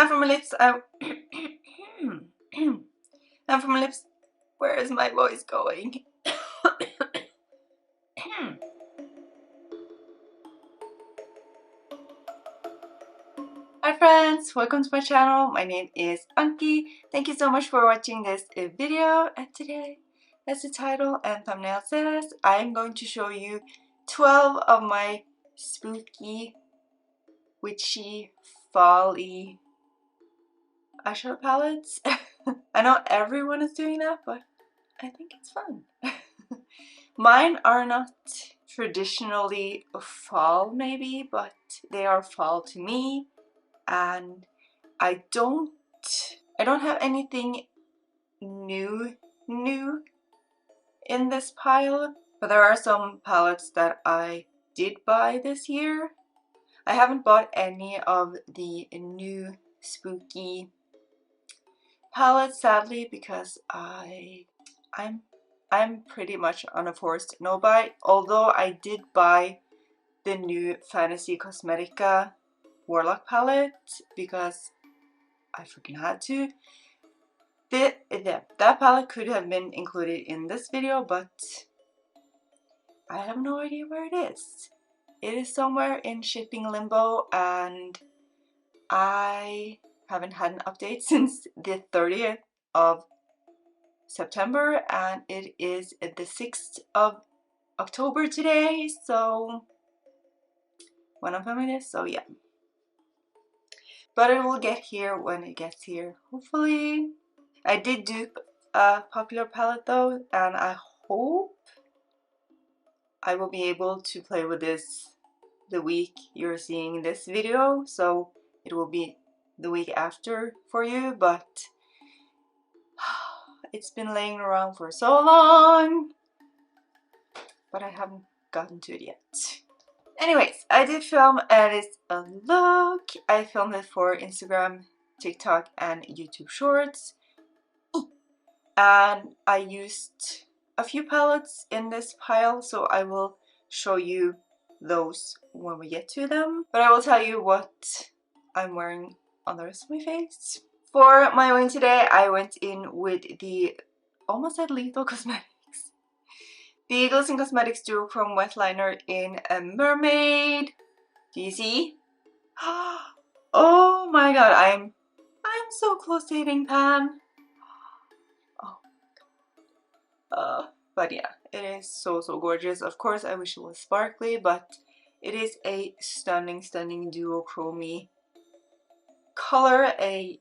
And for my lips, and for my lips, where is my voice going? Hi friends, welcome to my channel. My name is Anki. Thank you so much for watching this video. And today, as the title and thumbnail says, I'm going to show you 12 of my spooky, witchy, fall-y eyeshadow palettes. I know everyone is doing that, but I think it's fun. Mine are not traditionally fall maybe, but they are fall to me, and I don't have anything new in this pile, but there are some palettes that I did buy this year. I haven't bought any of the new spooky palettes sadly, because I'm pretty much on a forced no buy, although I did buy the new Fantasy Cosmetica Warlock palette because I freaking had to. That palette could have been included in this video, but I have no idea where it is. It is somewhere in shipping limbo, and I haven't had an update since the 30th of September, and it is the 6th of October today, so when I'm filming this, so yeah. But it will get here when it gets here, hopefully. I did dupe a popular palette though, and I hope I will be able to play with this the week you're seeing this video, so it will be the week after for you, but it's been laying around for so long, but I haven't gotten to it yet. Anyways, I did film Edit a Look. I filmed it for Instagram, TikTok, and YouTube Shorts. And I used a few palettes in this pile, so I will show you those when we get to them. But I will tell you what I'm wearing on the rest of my face. For my wing today, I went in with the almost said Lethal Cosmetics. The Glistening Cosmetics Duochrome Wet Liner in a Mermaid. Do you see? Oh my god, I'm so close to hitting pan. Oh, but yeah, it is so gorgeous. Of course, I wish it was sparkly, but it is a stunning duochrome color, a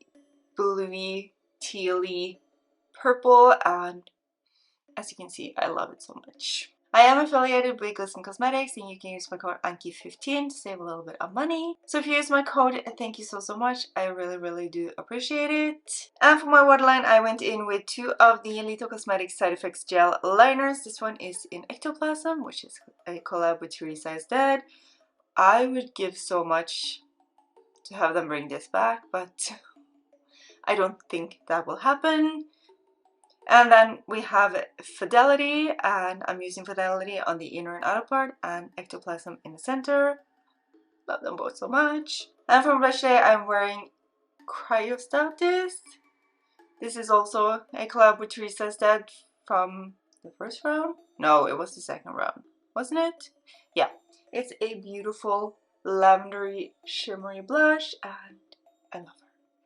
bluey, tealy purple, and as you can see, I love it so much. I am affiliated with Glistening Cosmetics, and you can use my code Anki15 to save a little bit of money. So if you use my code, thank you so much. I really do appreciate it. And for my waterline, I went in with two of the Lethal Cosmetics Side Effects Gel Liners. This one is in Ectoplasm, which is a collab with Theresa Is Lethal. I would give so much to have them bring this back, but I don't think that will happen. And then we have Fidelity, and I'm using Fidelity on the inner and outer part, and Ectoplasm in the center. Love them both so much. And for blush today, I'm wearing Cryostatis. This is also a collab with Theresa Is Lethal from the first round? No, it was the second round, wasn't it? Yeah, it's a beautiful lavendery shimmery blush, and I love her.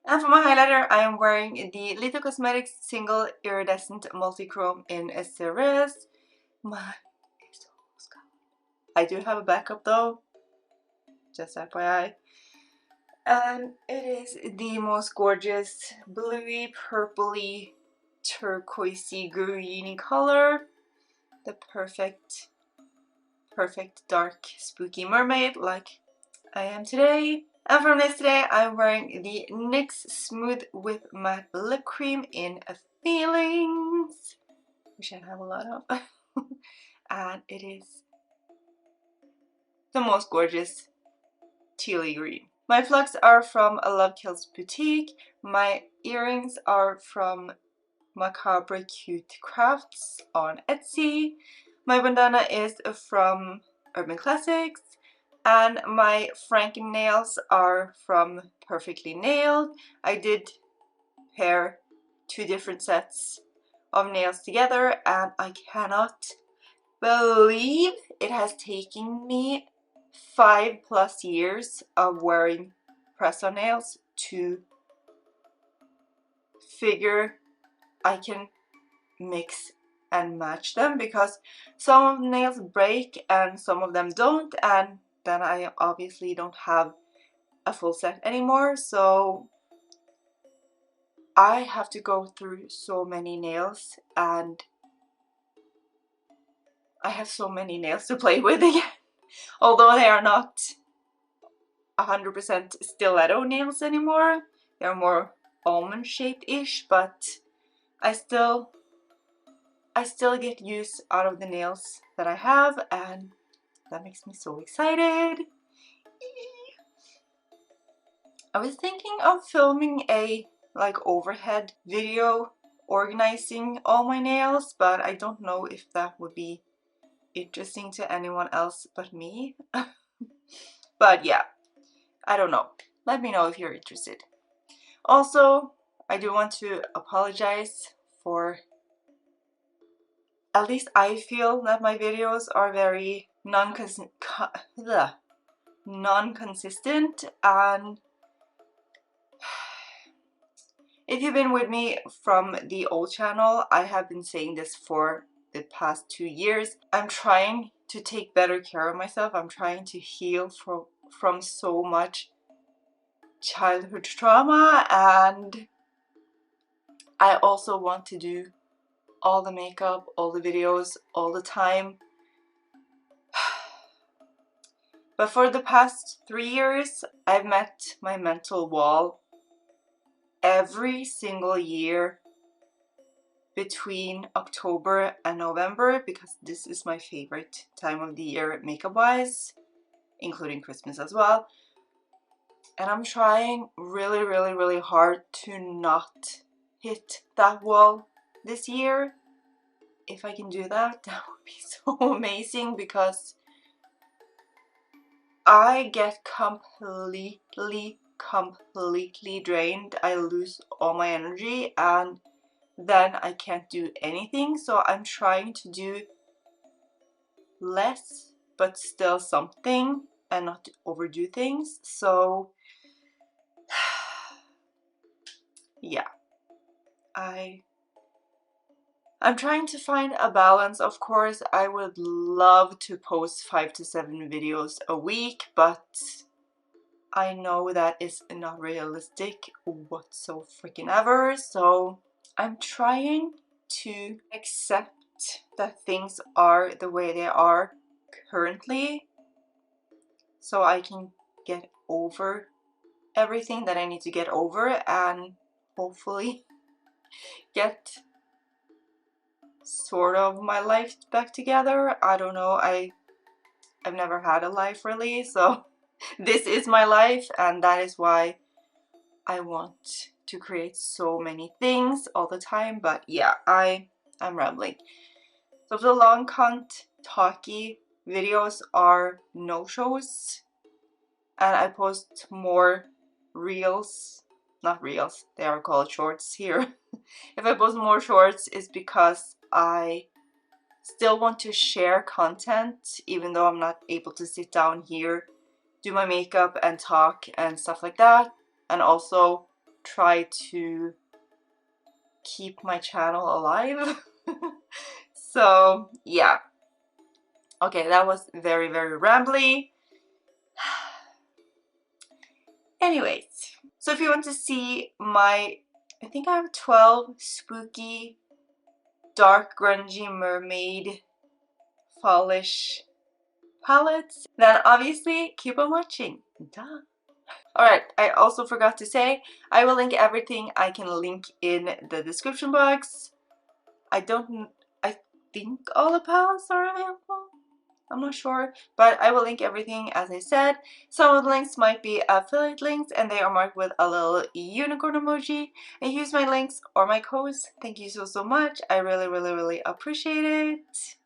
And for my highlighter, I am wearing the Lethal Cosmetics Single Iridescent Multichrome in Ceres. Mine is almost gone. I do have a backup though, just FYI. And it is the most gorgeous bluey, purpley, turquoisey, greeny color. The perfect dark, spooky mermaid like I am today. And from this today, I'm wearing the NYX Smooth Whip Matte Lip Cream in Feelings, which I have a lot of. And it is the most gorgeous tealy green. My plugs are from Love Kills Boutique. My earrings are from Macabre Cute Crafts on Etsy. My bandana is from Urban Classics. And my Freakin nails are from Perfectly Nailed. I did pair 2 different sets of nails together, and I cannot believe it has taken me 5+ years of wearing press-on nails to figure I can mix and match them, because some of the nails break and some of them don't, and then I obviously don't have a full set anymore, so I have to go through so many nails, and I have so many nails to play with again. Although they are not 100% stiletto nails anymore, they're more almond shaped-ish, but I still get use out of the nails that I have, and that makes me so excited. I was thinking of filming a overhead video organizing all my nails, but I don't know if that would be interesting to anyone else but me. But yeah, I don't know. Let me know if you're interested. Also, I do want to apologize for, at least I feel that my videos are very non-consistent, and if you've been with me from the old channel, I have been saying this for the past 2 years. I'm trying to take better care of myself. I'm trying to heal from so much childhood trauma, and I also want to do all the makeup, all the videos, all the time. But for the past 3 years, I've met my mental wall every single year between October and November, because this is my favorite time of the year makeup wise, including Christmas as well. And I'm trying really hard to not hit that wall this year. If I can do that, that would be so amazing, because I get completely drained. I lose all my energy, and then I can't do anything. So I'm trying to do less but still something, and not to overdo things. So yeah, I'm trying to find a balance. Of course, I would love to post 5 to 7 videos a week, but I know that is not realistic whatsoever freaking ever. So I'm trying to accept that things are the way they are currently, so I can get over everything that I need to get over, and hopefully get sort of my life back together. I don't know, I've never had a life really, so this is my life, and that is why I want to create so many things all the time. But yeah, I'm rambling. So the long talky videos are no-shows, and I post more reels, not reels, they are called shorts here. If I post more shorts, it's because I still want to share content, even though I'm not able to sit down here, do my makeup and talk and stuff like that, and also try to keep my channel alive. So yeah, okay, that was very rambly. Anyways, so if you want to see my, I think I have 12 spooky dark grungy mermaid fallish palettes, then obviously keep on watching. Duh. Alright, I also forgot to say, I will link everything I can link in the description box. I think all the palettes are available. I'm not sure, but I will link everything as I said. Some of the links might be affiliate links, and they are marked with a little unicorn emoji. And use my links or my codes. Thank you so much. I really appreciate it.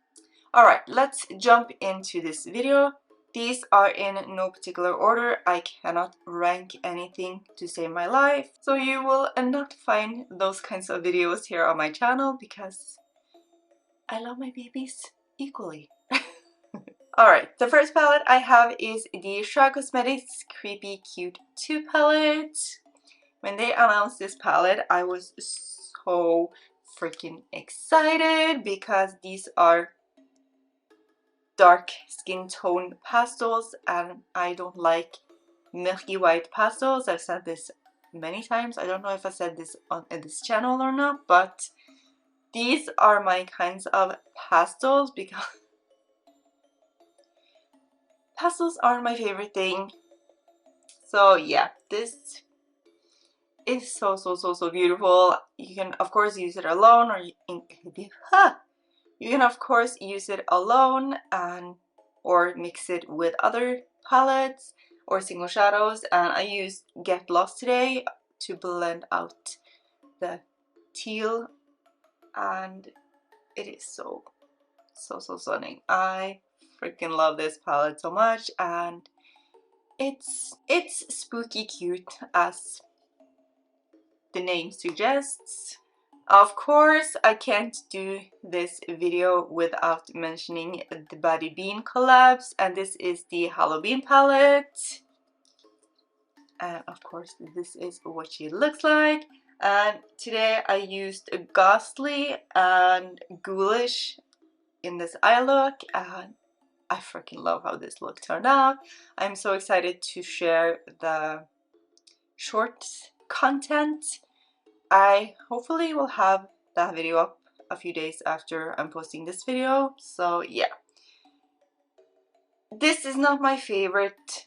Alright, let's jump into this video. These are in no particular order. I cannot rank anything to save my life, so you will not find those kinds of videos here on my channel because I love my babies equally. Alright, the first palette I have is the Shroud Cosmetics Creepy Cute 2 palette. When they announced this palette, I was so freaking excited because these are dark skin tone pastels and I don't like milky white pastels. I've said this many times. I don't know if I said this on this channel or not, but these are my kinds of pastels because pastels aren't my favorite thing. So yeah, this is so beautiful. You can of course use it alone, or you can of course use it alone and or mix it with other palettes or single shadows. And I used Get Lost today to blend out the teal, and it is so stunning. I freaking love this palette so much, and it's spooky cute as the name suggests. Of course, I can't do this video without mentioning the Battybean collabs, and this is the Hallobean palette. And of course, this is what she looks like. And today I used a Ghostly and Ghoulish in this eye look, and I freaking love how this look turned out. I'm so excited to share the short content. I hopefully will have that video up a few days after I'm posting this video. So yeah, this is not my favorite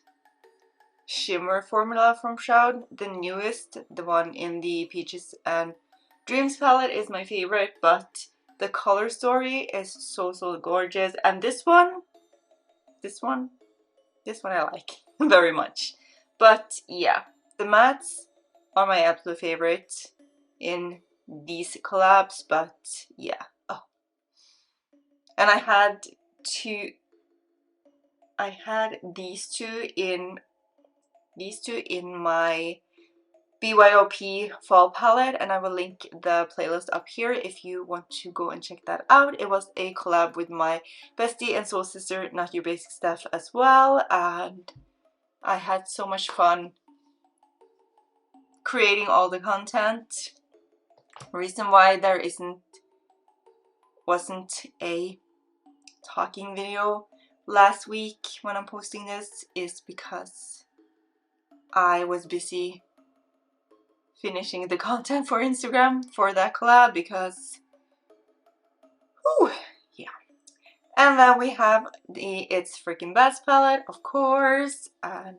shimmer formula from Shroud. The newest, the one in the Peaches and Dreams palette, is my favorite, but the color story is so gorgeous. And this one I like very much. But yeah, the mattes are my absolute favorite in these collabs, but yeah. Oh. And I had these two in my BYOP fall palette, and I will link the playlist up here if you want to go and check that out. It was a collab with my bestie and soul sister, Not Your Basic Steph, as well, and I had so much fun creating all the content. Reason why there wasn't a talking video last week when I'm posting this is because I was busy finishing the content for Instagram for that collab because yeah. And then we have the It's Freaking Best palette, of course, and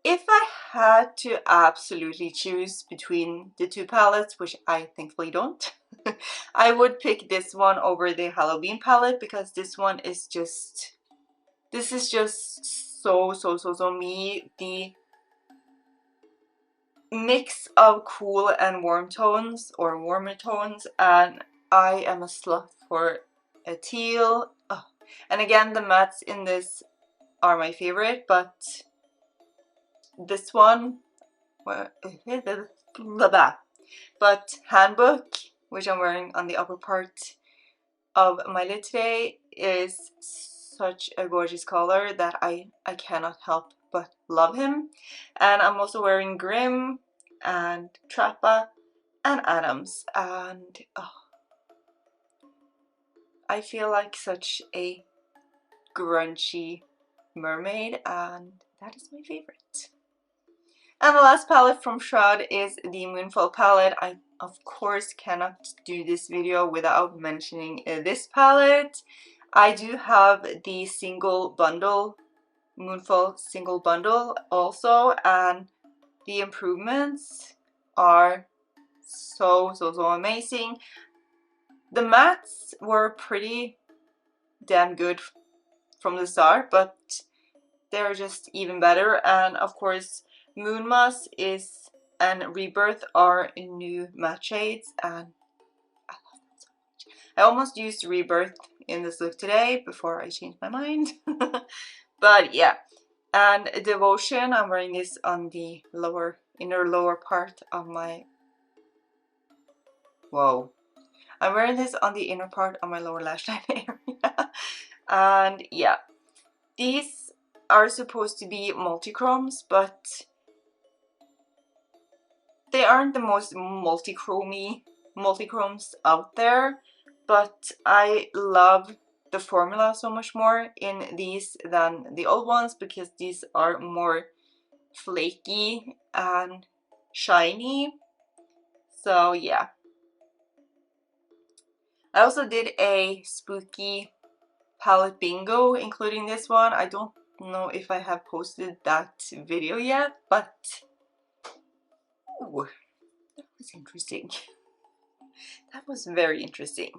if I had to absolutely choose between the two palettes, which I thankfully don't, I would pick this one over the Hallobean palette because this one is just, this is just so me. The mix of cool and warm tones, or warmer tones, and I am a slut for a teal. Oh. And again, the mattes in this are my favorite, but this one, but Handbook, which I'm wearing on the upper part of my lid today, is such a gorgeous color that I cannot help but love him. And I'm also wearing Grim and Trappa and Adams, and oh, I feel like such a grungy mermaid, and that is my favorite. And the last palette from Shroud is the Moonfall palette. I of course cannot do this video without mentioning this palette. I do have the single bundle, Moonfall single bundle also, and the improvements are so amazing. The mattes were pretty damn good from the start, but they're just even better. And of course, Moon Moss and Rebirth are new matte shades, and I love them so much. I almost used Rebirth in this look today before I change my mind. But yeah, and Devotion, I'm wearing this on the inner lower part of my, whoa, I'm wearing this on the inner part of my lower lash line area. And yeah, these are supposed to be multi-chromes, but they aren't the most multi-chromes out there. But I love the formula so much more in these than the old ones, because these are more flaky and shiny. So yeah, I also did a spooky palette bingo including this one. I don't know if I have posted that video yet, but ooh, that was interesting. That was very interesting.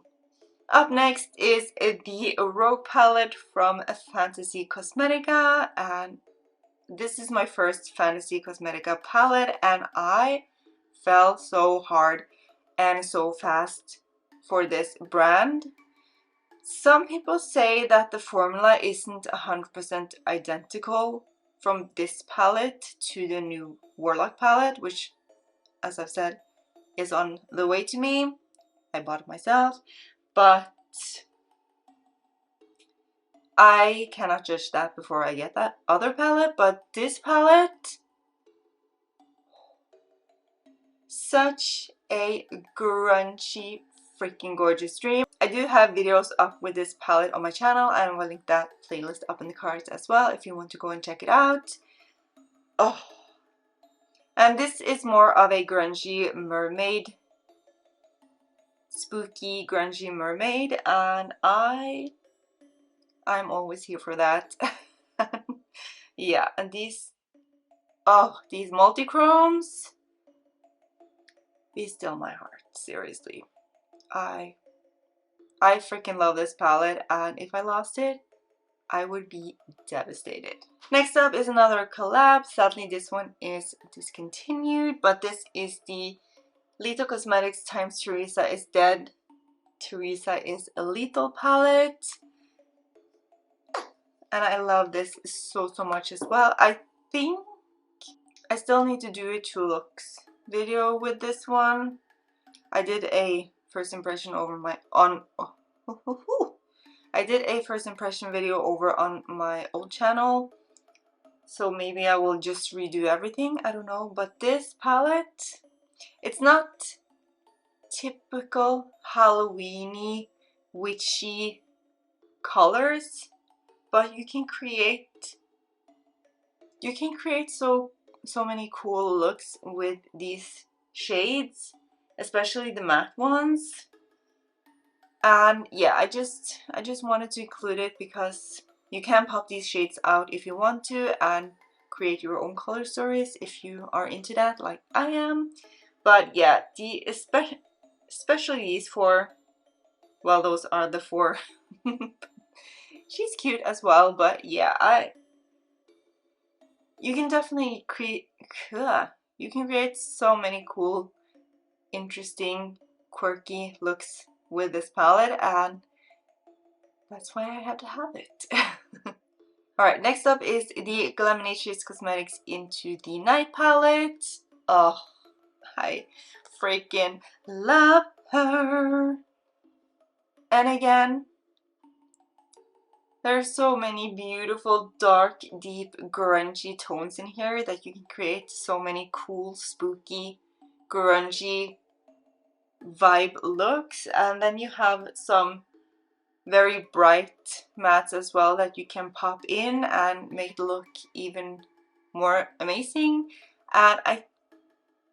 Up next is the Rogue palette from Fantasy Cosmetica, and this is my first Fantasy Cosmetica palette, and I fell so hard and so fast for this brand. Some people say that the formula isn't 100% identical from this palette to the new Warlock palette, which, as I've said, is on the way to me. I bought it myself, but I cannot judge that before I get that other palette. But this palette, such a grungy, freaking gorgeous dream. I do have videos up with this palette on my channel, and I will link that playlist up in the cards as well if you want to go and check it out. Oh, and this is more of a grungy mermaid, spooky grungy mermaid, and I'm always here for that. Yeah, and these multi-chromes, be still my heart, seriously. I freaking love this palette, and if I lost it, I would be devastated. Next up is another collab. Sadly, this one is discontinued, but this is the Lethal Cosmetics times Theresa Is Dead, Theresa Is Lethal palette. And I love this so much as well. I think I still need to do a 2 looks video with this one. I did a first impression over my I did a first impression video over on my old channel, so maybe I will just redo everything, I don't know. But this palette, it's not typical Halloweeny witchy colors, but you can create so many cool looks with these shades, especially the matte ones. And yeah, I just wanted to include it because you can pop these shades out if you want to and create your own color stories if you are into that, like I am. But yeah, especially these 4, well, those are the 4. She's cute as well, but yeah, you can definitely create so many cool, interesting, quirky looks with this palette, and that's why I had to have it. Alright, next up is the Glaminatrix Cosmetics Into the Night palette. Oh, I freaking love her. And again, there are so many beautiful, dark, deep, grungy tones in here that you can create so many cool, spooky, grungy vibe looks. And then you have some very bright mattes as well that you can pop in and make the look even more amazing. And I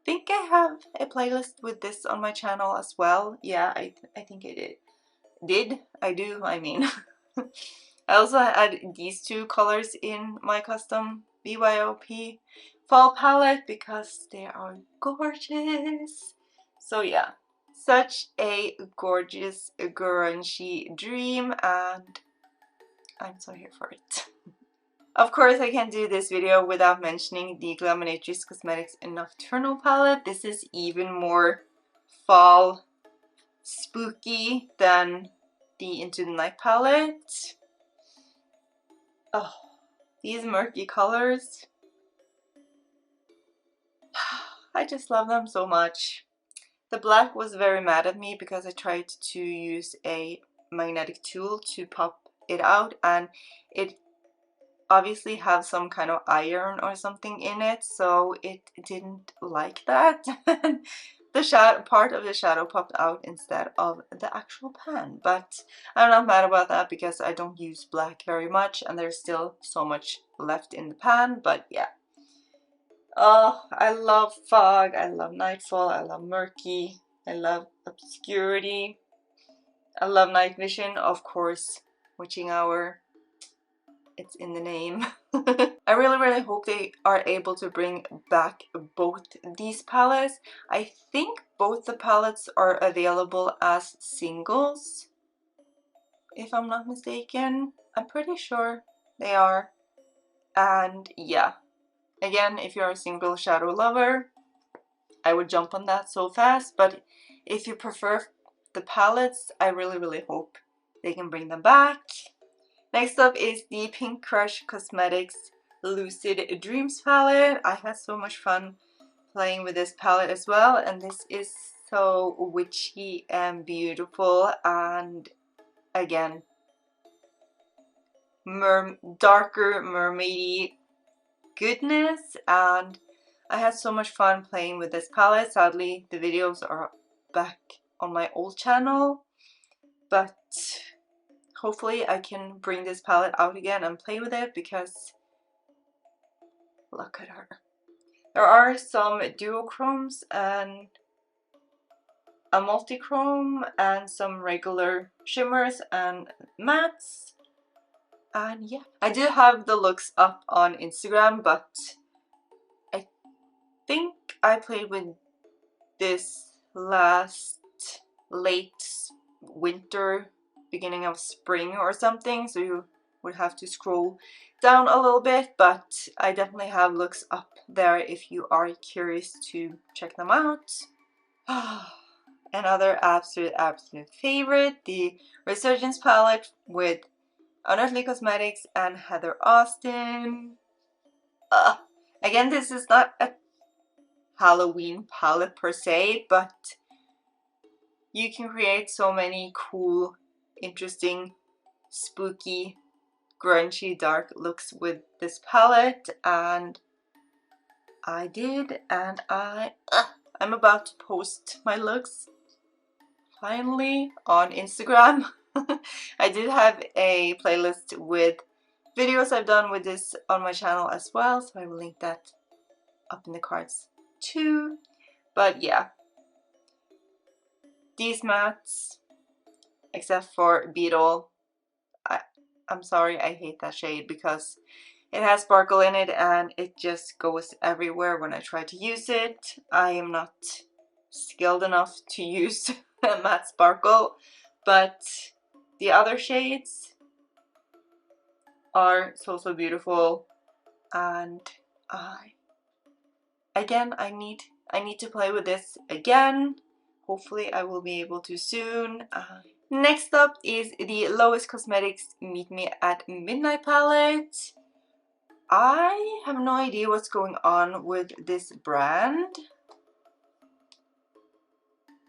think I have a playlist with this on my channel as well. Yeah, I think I did. I mean. I also had these 2 colors in my custom BYOP fall palette because they are gorgeous. So yeah, such a gorgeous grungy dream, and I'm so here for it. Of course, I can't do this video without mentioning the Glaminatrix Cosmetics Nocturnal palette. This is even more fall spooky than the Into the Night palette. Oh, these murky colors. I just love them so much. The black was very mad at me because I tried to use a magnetic tool to pop it out, and it obviously have some kind of iron or something in it, so it didn't like that. The shadow part of the shadow popped out instead of the actual pan, but I'm not mad about that because I don't use black very much and there's still so much left in the pan. But yeah, oh, I love fog, I love nightfall, I love murky, I love obscurity, I love night vision, of course, witching hour. It's in the name. I really hope they are able to bring back both these palettes. I think both the palettes are available as singles, if I'm not mistaken. I'm pretty sure they are. And yeah, again, if you're a single shadow lover, I would jump on that so fast. But if you prefer the palettes, I really hope they can bring them back. Next up is the Pink Crush Cosmetics Lucid Dreams palette. I had so much fun playing with this palette as well, and this is so witchy and beautiful, and again, darker mermaidy goodness, and I had so much fun playing with this palette. Sadly, the videos are back on my old channel, but hopefully I can bring this palette out again and play with it because look at her. There are some duochromes and a multichrome and some regular shimmers and mattes. And yeah, I do have the looks up on Instagram, but I think I played with this last late winter, beginning of spring or something, so you would have to scroll down a little bit, but I definitely have looks up there if you are curious to check them out. Another absolute favorite, the Resurgence palette with Unearthly Cosmetics and Heather Austin. Again, this is not a Halloween palette per se, but you can create so many cool, interesting, spooky, grungy, dark looks with this palette, and I did, and I'm about to post my looks finally on Instagram. I did have a playlist with videos I've done with this on my channel as well, so I will link that up in the cards too. But yeah, these mattes, except for Beetle, I'm sorry, I hate that shade because it has sparkle in it and it just goes everywhere when I try to use it. I am not skilled enough to use a matte sparkle, but the other shades are so beautiful, and I need to play with this again. Hopefully I will be able to soon. Next up is the Lois Cosmetics Meet Me at Midnight palette. I have no idea what's going on with this brand.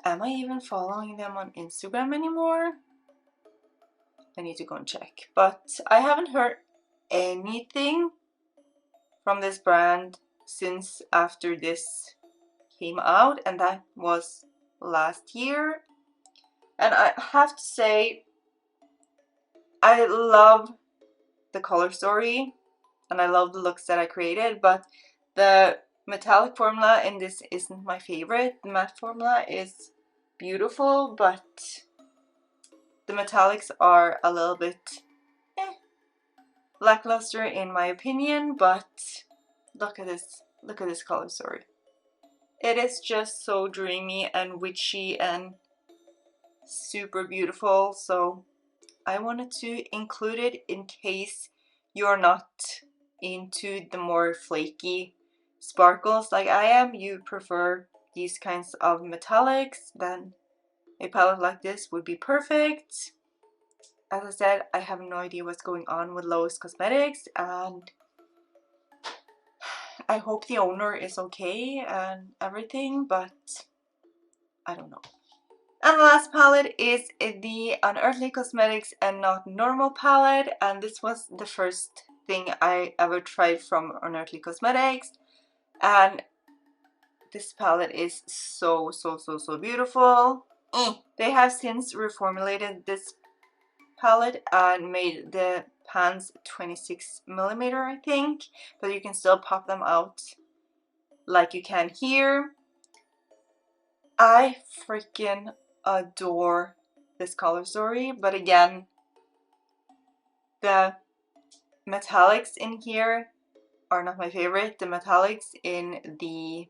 Am I even following them on Instagram anymore? I need to go and check. But I haven't heard anything from this brand since after this came out, and that was last year. And I have to say, I love the color story and I love the looks that I created, but the metallic formula in this isn't my favorite. The matte formula is beautiful, but the metallics are a little bit lackluster in my opinion. But look at this color story. It is just so dreamy and witchy and super beautiful, so I wanted to include it in case you're not into the more flaky sparkles like I am. You prefer these kinds of metallics, then a palette like this would be perfect. as I said, I have no idea what's going on with Lois Cosmetics, and I hope the owner is okay and everything, but I don't know. And the last palette is the Unearthly Cosmetics and Not Normal palette, and this was the first thing I ever tried from Unearthly Cosmetics, and this palette is so beautiful. They have since reformulated this palette and made the pans 26mm, I think, but you can still pop them out like you can here. I freaking adore this color story, but again, the metallics in here are not my favorite. The metallics in the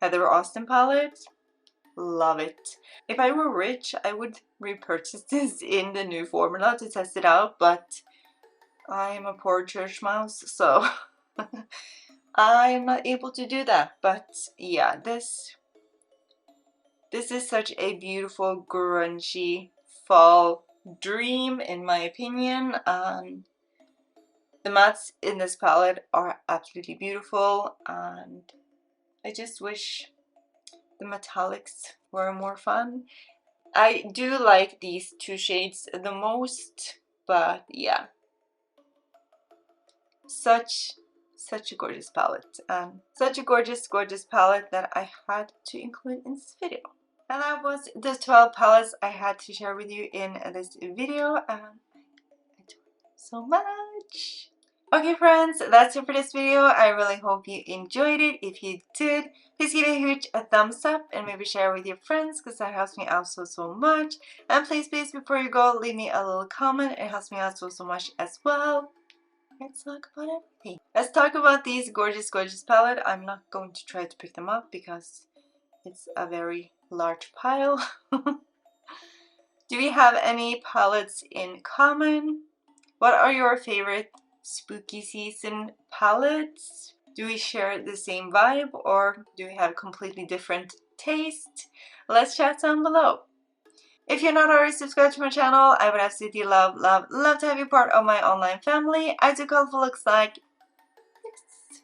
Heather Austin palette, love it. If I were rich, I would repurchase this in the new formula to test it out, but I am a poor church mouse, so I am not able to do that. But yeah, this is such a beautiful grungy fall dream in my opinion. The mattes in this palette are absolutely beautiful, and I just wish the metallics were more fun. I do like these two shades the most, but yeah, such a gorgeous palette, and such a gorgeous palette that I had to include in this video. And that was the 12 palettes I had to share with you in this video, and I enjoyed so much. Okay friends, that's it for this video. I really hope you enjoyed it. If you did, please give it a thumbs up and maybe share with your friends, because that helps me out so much. And please before you go, leave me a little comment. It helps me out so much as well. Let's talk about everything. Let's talk about these gorgeous palette. I'm not going to try to pick them up because it's a very large pile. Do we have any palettes in common? What are your favorite spooky season palettes? Do we share the same vibe, or do we have completely different taste? Let's chat down below. If you're not already subscribed to my channel, I would absolutely love to have you part of my online family. I do colorful looks like this,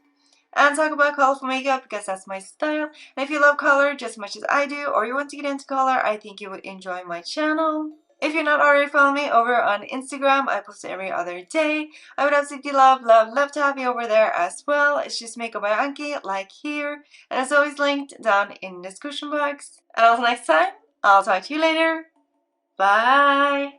and talk about colorful makeup because that's my style. And if you love color just as much as I do, or you want to get into color, I think you would enjoy my channel. If you're not already following me over on Instagram, I post every other day. I would absolutely love to have you over there as well. It's just Makeup by Anki, like here. And it's always linked down in the description box. And until next time, I'll talk to you later. Bye!